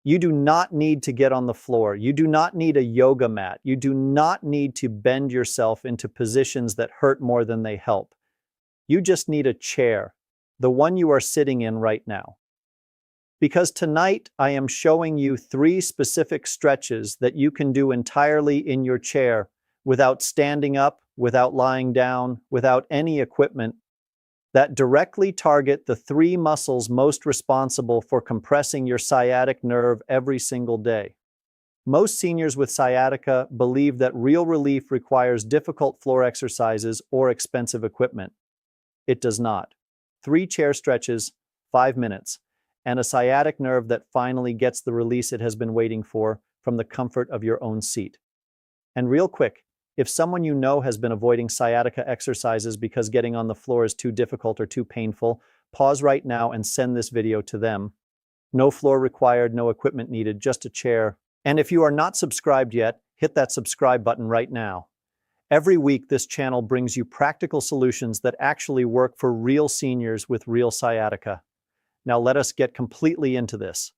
You do not need to get on the floor. You do not need a yoga mat. You do not need to bend yourself into positions that hurt more than they help. You just need a chair, the one you are sitting in right now. Because tonight I am showing you 3 specific stretches that you can do entirely in your chair without standing up, without lying down, without any equipment, that directly target the 3 muscles most responsible for compressing your sciatic nerve every single day. Most seniors with sciatica believe that real relief requires difficult floor exercises or expensive equipment. It does not. 3 chair stretches, 5 minutes, and a sciatic nerve that finally gets the release it has been waiting for from the comfort of your own seat. And real quick, if someone you know has been avoiding sciatica exercises because getting on the floor is too difficult or too painful, pause right now and send this video to them. No floor required, no equipment needed, just a chair. And if you are not subscribed yet, hit that subscribe button right now. Every week, this channel brings you practical solutions that actually work for real seniors with real sciatica. Now let us get completely into this.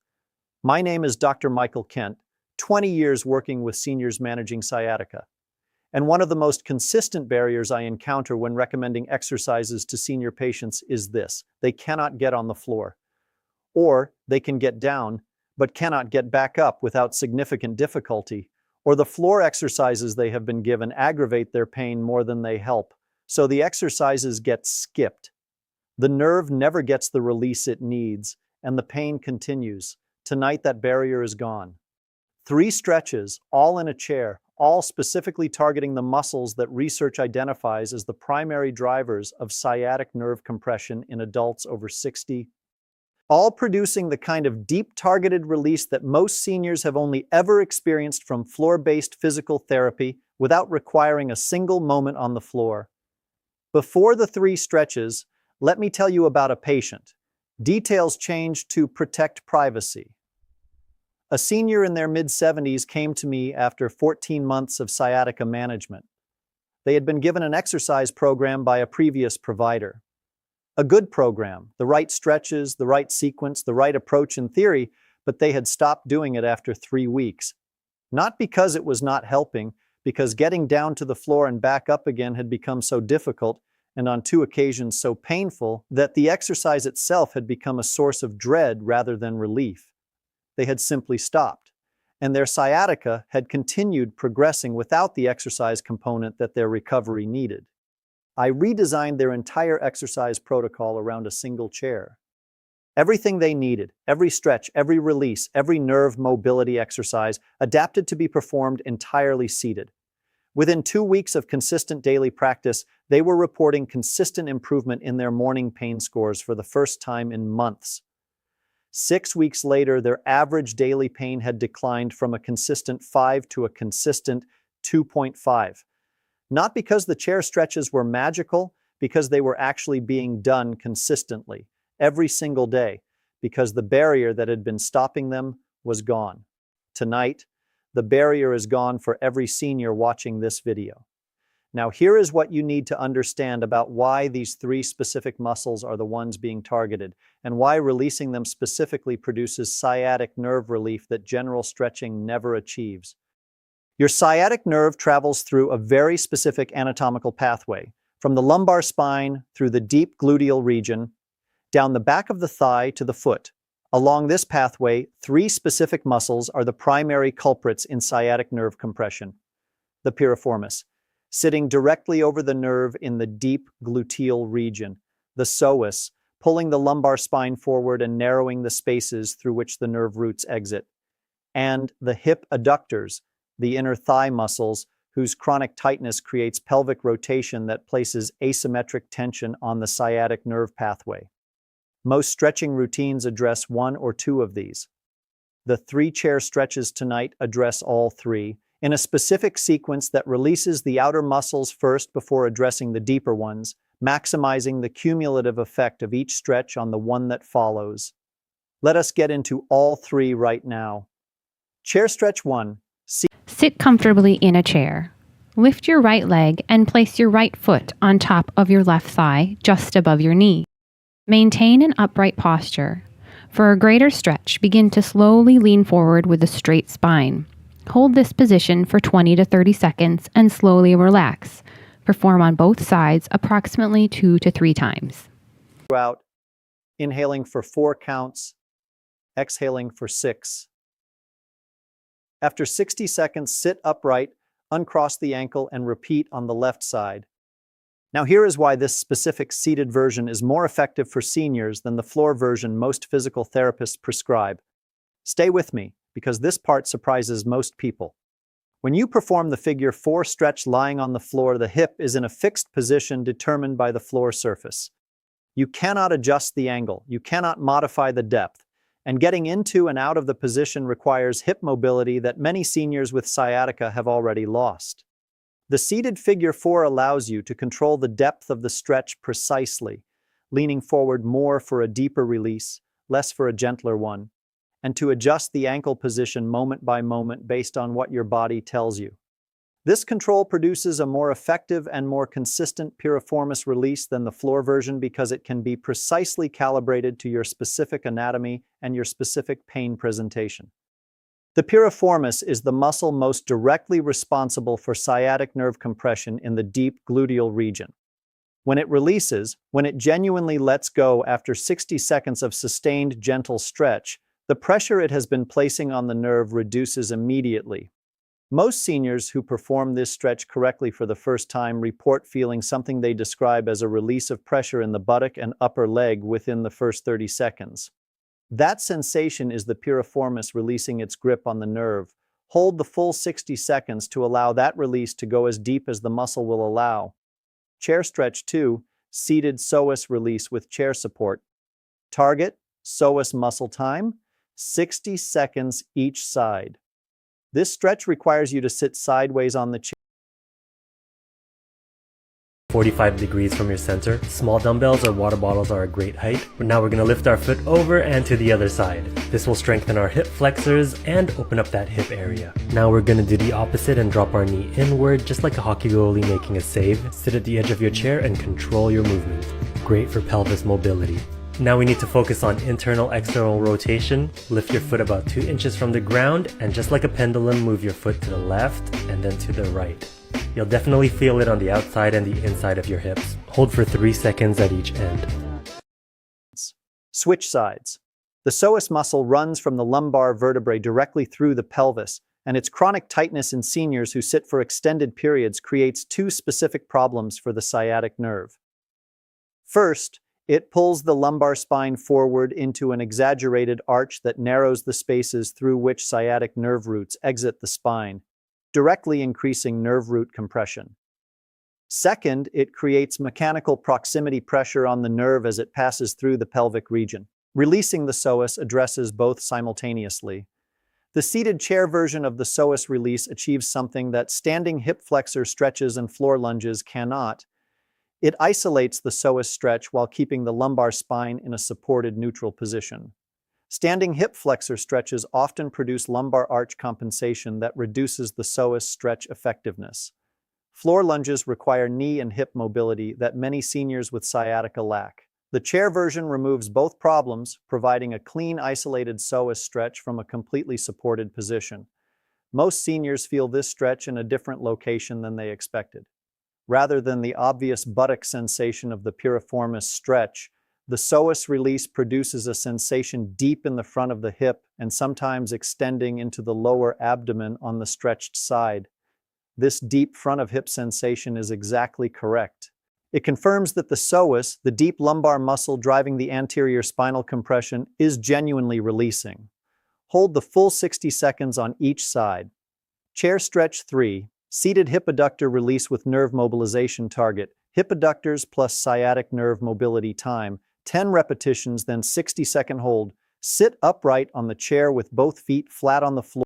My name is Dr. Michael Kent, 20 years working with seniors managing sciatica. And one of the most consistent barriers I encounter when recommending exercises to senior patients is this: they cannot get on the floor. Or they can get down, but cannot get back up without significant difficulty. Or the floor exercises they have been given aggravate their pain more than they help, so the exercises get skipped. The nerve never gets the release it needs, and the pain continues. Tonight that barrier is gone. 3 stretches, all in a chair, all specifically targeting the muscles that research identifies as the primary drivers of sciatic nerve compression in adults over 60, all producing the kind of deep targeted release that most seniors have only ever experienced from floor-based physical therapy without requiring a single moment on the floor. Before the 3 stretches, let me tell you about a patient. Details changed to protect privacy. A senior in their mid-70s came to me after 14 months of sciatica management. They had been given an exercise program by a previous provider. A good program, the right stretches, the right sequence, the right approach in theory, but they had stopped doing it after 3 weeks. Not because it was not helping, because getting down to the floor and back up again had become so difficult, and on 2 occasions so painful, that the exercise itself had become a source of dread rather than relief. They had simply stopped, and their sciatica had continued progressing without the exercise component that their recovery needed. I redesigned their entire exercise protocol around a single chair. Everything they needed, every stretch, every release, every nerve mobility exercise, adapted to be performed entirely seated. Within 2 weeks of consistent daily practice, they were reporting consistent improvement in their morning pain scores for the first time in months. 6 weeks later, their average daily pain had declined from a consistent 5 to a consistent 2.5. Not because the chair stretches were magical, because they were actually being done consistently, every single day, because the barrier that had been stopping them was gone. Tonight, the barrier is gone for every senior watching this video. Now, here is what you need to understand about why these 3 specific muscles are the ones being targeted, and why releasing them specifically produces sciatic nerve relief that general stretching never achieves. Your sciatic nerve travels through a very specific anatomical pathway, from the lumbar spine through the deep gluteal region, down the back of the thigh to the foot. Along this pathway, 3 specific muscles are the primary culprits in sciatic nerve compression. The piriformis, sitting directly over the nerve in the deep gluteal region. The psoas, pulling the lumbar spine forward and narrowing the spaces through which the nerve roots exit. And the hip adductors, the inner thigh muscles, whose chronic tightness creates pelvic rotation that places asymmetric tension on the sciatic nerve pathway. Most stretching routines address 1 or 2 of these. The 3 chair stretches tonight address all 3, in a specific sequence that releases the outer muscles first before addressing the deeper ones, maximizing the cumulative effect of each stretch on the one that follows. Let us get into all 3 right now. Chair stretch 1. Sit comfortably in a chair. Lift your right leg and place your right foot on top of your left thigh, just above your knee. Maintain an upright posture. For a greater stretch, begin to slowly lean forward with a straight spine. Hold this position for 20 to 30 seconds and slowly relax. Perform on both sides approximately 2 to 3 times. Throughout, inhaling for 4 counts, exhaling for 6. After 60 seconds, sit upright, uncross the ankle, and repeat on the left side. Now here is why this specific seated version is more effective for seniors than the floor version most physical therapists prescribe. Stay with me, because this part surprises most people. When you perform the figure 4 stretch lying on the floor, the hip is in a fixed position determined by the floor surface. You cannot adjust the angle, you cannot modify the depth, and getting into and out of the position requires hip mobility that many seniors with sciatica have already lost. The seated figure 4 allows you to control the depth of the stretch precisely, leaning forward more for a deeper release, less for a gentler one, and to adjust the ankle position moment by moment based on what your body tells you. This control produces a more effective and more consistent piriformis release than the floor version because it can be precisely calibrated to your specific anatomy and your specific pain presentation. The piriformis is the muscle most directly responsible for sciatic nerve compression in the deep gluteal region. When it releases, when it genuinely lets go after 60 seconds of sustained gentle stretch, the pressure it has been placing on the nerve reduces immediately. Most seniors who perform this stretch correctly for the first time report feeling something they describe as a release of pressure in the buttock and upper leg within the first 30 seconds. That sensation is the piriformis releasing its grip on the nerve. Hold the full 60 seconds to allow that release to go as deep as the muscle will allow. Chair stretch 2, seated psoas release with chair support. Target, psoas muscle time, 60 seconds each side. This stretch requires you to sit sideways on the chair. 45 degrees from your center. Small dumbbells or water bottles are a great height. But now we're going to lift our foot over and to the other side. This will strengthen our hip flexors and open up that hip area. Now we're going to do the opposite and drop our knee inward, just like a hockey goalie making a save. Sit at the edge of your chair and control your movement. Great for pelvis mobility. Now we need to focus on internal-external rotation. Lift your foot about 2 inches from the ground, and just like a pendulum, move your foot to the left and then to the right. You'll definitely feel it on the outside and the inside of your hips. Hold for 3 seconds at each end. Switch sides. The psoas muscle runs from the lumbar vertebrae directly through the pelvis, and its chronic tightness in seniors who sit for extended periods creates 2 specific problems for the sciatic nerve. First, it pulls the lumbar spine forward into an exaggerated arch that narrows the spaces through which sciatic nerve roots exit the spine, directly increasing nerve root compression. Second, it creates mechanical proximity pressure on the nerve as it passes through the pelvic region. Releasing the psoas addresses both simultaneously. The seated chair version of the psoas release achieves something that standing hip flexor stretches and floor lunges cannot. It isolates the psoas stretch while keeping the lumbar spine in a supported neutral position. Standing hip flexor stretches often produce lumbar arch compensation that reduces the psoas stretch effectiveness. Floor lunges require knee and hip mobility that many seniors with sciatica lack. The chair version removes both problems, providing a clean, isolated psoas stretch from a completely supported position. Most seniors feel this stretch in a different location than they expected. Rather than the obvious buttock sensation of the piriformis stretch, the psoas release produces a sensation deep in the front of the hip and sometimes extending into the lower abdomen on the stretched side. This deep front of hip sensation is exactly correct. It confirms that the psoas, the deep lumbar muscle driving the anterior spinal compression, is genuinely releasing. Hold the full 60 seconds on each side. Chair stretch 3. Seated hip adductor release with nerve mobilization target. Hip adductors plus sciatic nerve mobility time. 10 repetitions, then 60-second hold. Sit upright on the chair with both feet flat on the floor.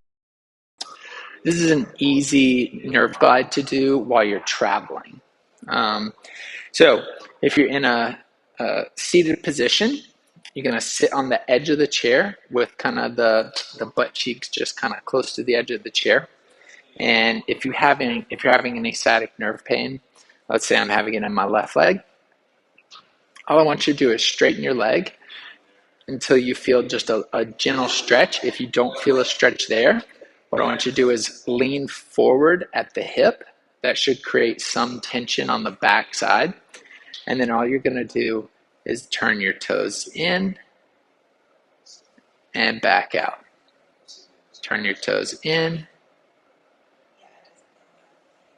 This is an easy nerve glide to do while you're traveling. So if you're in a seated position, you're going to sit on the edge of the chair with kind of the butt cheeks just kind of close to the edge of the chair. And if you're having any sciatic nerve pain, let's say I'm having it in my left leg, all I want you to do is straighten your leg until you feel just a gentle stretch. If you don't feel a stretch there, what I want you to do is lean forward at the hip. That should create some tension on the back side. And then all you're going to do is turn your toes in and back out. Turn your toes in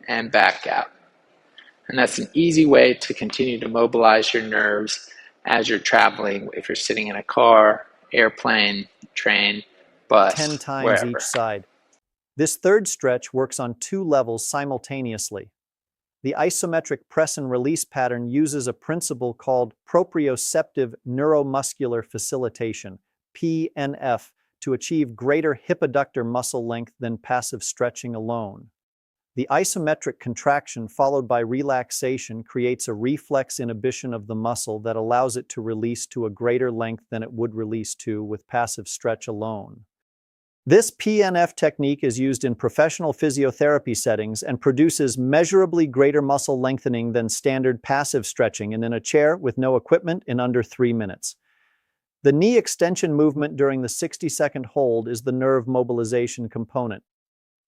and back out. And that's an easy way to continue to mobilize your nerves as you're traveling, if you're sitting in a car, airplane, train, bus, 10 times wherever. each side. This third stretch works on 2 levels simultaneously. The isometric press and release pattern uses a principle called proprioceptive neuromuscular facilitation, PNF, to achieve greater hip adductor muscle length than passive stretching alone. The isometric contraction followed by relaxation creates a reflex inhibition of the muscle that allows it to release to a greater length than it would release to with passive stretch alone. This PNF technique is used in professional physiotherapy settings and produces measurably greater muscle lengthening than standard passive stretching and in a chair with no equipment in under 3 minutes. The knee extension movement during the 60-second hold is the nerve mobilization component.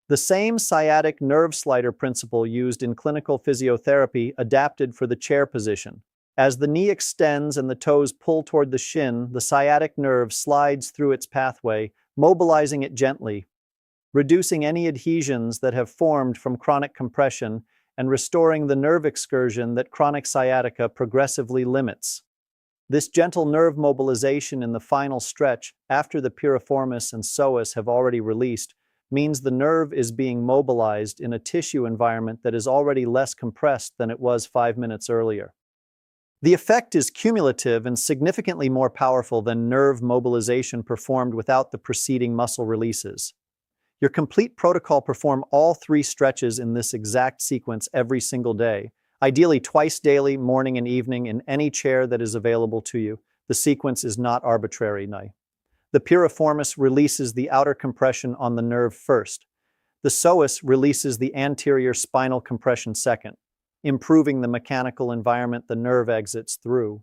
The same sciatic nerve slider principle used in clinical physiotherapy adapted for the chair position. As the knee extends and the toes pull toward the shin, the sciatic nerve slides through its pathway, mobilizing it gently, reducing any adhesions that have formed from chronic compression and restoring the nerve excursion that chronic sciatica progressively limits. This gentle nerve mobilization in the final stretch, after the piriformis and psoas have already released, means the nerve is being mobilized in a tissue environment that is already less compressed than it was 5 minutes earlier. The effect is cumulative and significantly more powerful than nerve mobilization performed without the preceding muscle releases. Your complete protocol perform all 3 stretches in this exact sequence every single day, ideally twice daily, morning and evening, in any chair that is available to you. The sequence is not arbitrary. The piriformis releases the outer compression on the nerve first. The psoas releases the anterior spinal compression second, improving the mechanical environment the nerve exits through.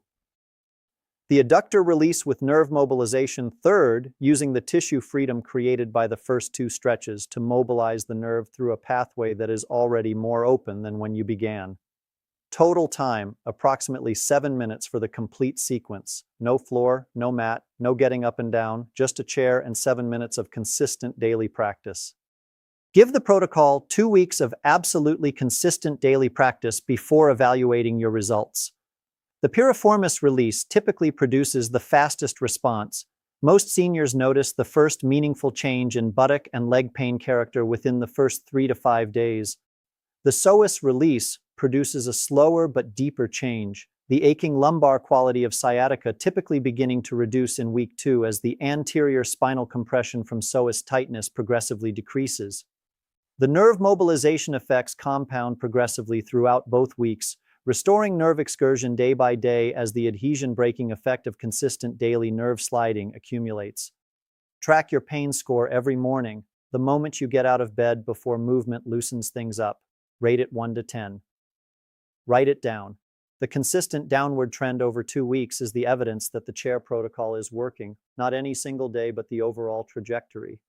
The adductor release with nerve mobilization third, using the tissue freedom created by the first 2 stretches to mobilize the nerve through a pathway that is already more open than when you began. Total time, approximately 7 minutes for the complete sequence. No floor, no mat, no getting up and down, just a chair and 7 minutes of consistent daily practice. Give the protocol 2 weeks of absolutely consistent daily practice before evaluating your results. The piriformis release typically produces the fastest response. Most seniors notice the first meaningful change in buttock and leg pain character within the first 3 to 5 days. The psoas release produces a slower but deeper change, the aching lumbar quality of sciatica typically beginning to reduce in week 2 as the anterior spinal compression from psoas tightness progressively decreases. The nerve mobilization effects compound progressively throughout both weeks, restoring nerve excursion day by day as the adhesion-breaking effect of consistent daily nerve sliding accumulates. Track your pain score every morning, the moment you get out of bed before movement loosens things up. Rate it 1 to 10. Write it down. The consistent downward trend over 2 weeks is the evidence that the chair protocol is working, not any single day, but the overall trajectory.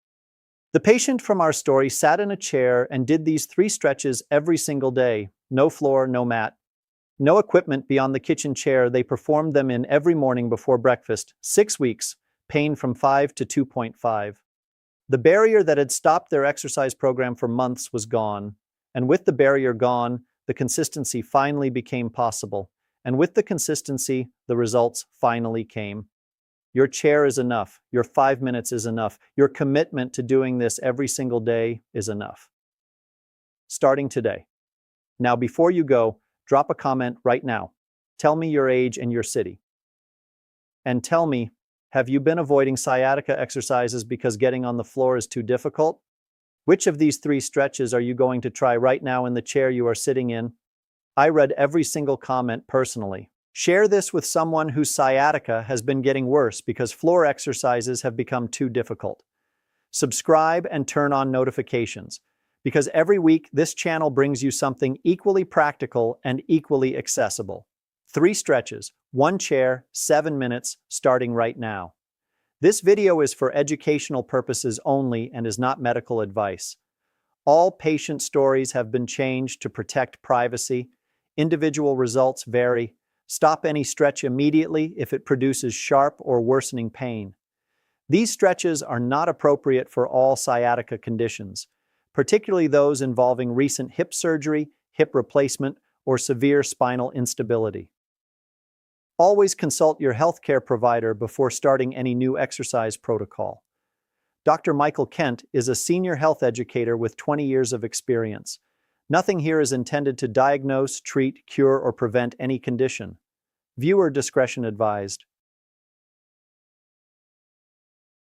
The patient from our story sat in a chair and did these 3 stretches every single day. No floor, no mat. No equipment beyond the kitchen chair. They performed them in every morning before breakfast. 6 weeks. Pain from 5 to 2.5. The barrier that had stopped their exercise program for months was gone. And with the barrier gone, the consistency finally became possible. And with the consistency, the results finally came. Your chair is enough. Your 5 minutes is enough. Your commitment to doing this every single day is enough. Starting today. Now, before you go, drop a comment right now. Tell me your age and your city. And tell me, have you been avoiding sciatica exercises because getting on the floor is too difficult? Which of these 3 stretches are you going to try right now in the chair you are sitting in? I read every single comment personally. Share this with someone whose sciatica has been getting worse because floor exercises have become too difficult. Subscribe and turn on notifications, because every week this channel brings you something equally practical and equally accessible. 3 stretches, 1 chair, 7 minutes, starting right now. This video is for educational purposes only and is not medical advice. All patient stories have been changed to protect privacy. Individual results vary. Stop any stretch immediately if it produces sharp or worsening pain. These stretches are not appropriate for all sciatica conditions, particularly those involving recent hip surgery, hip replacement, or severe spinal instability. Always consult your healthcare provider before starting any new exercise protocol. Dr. Michael Kent is a senior health educator with 20 years of experience. Nothing here is intended to diagnose, treat, cure, or prevent any condition. Viewer discretion advised.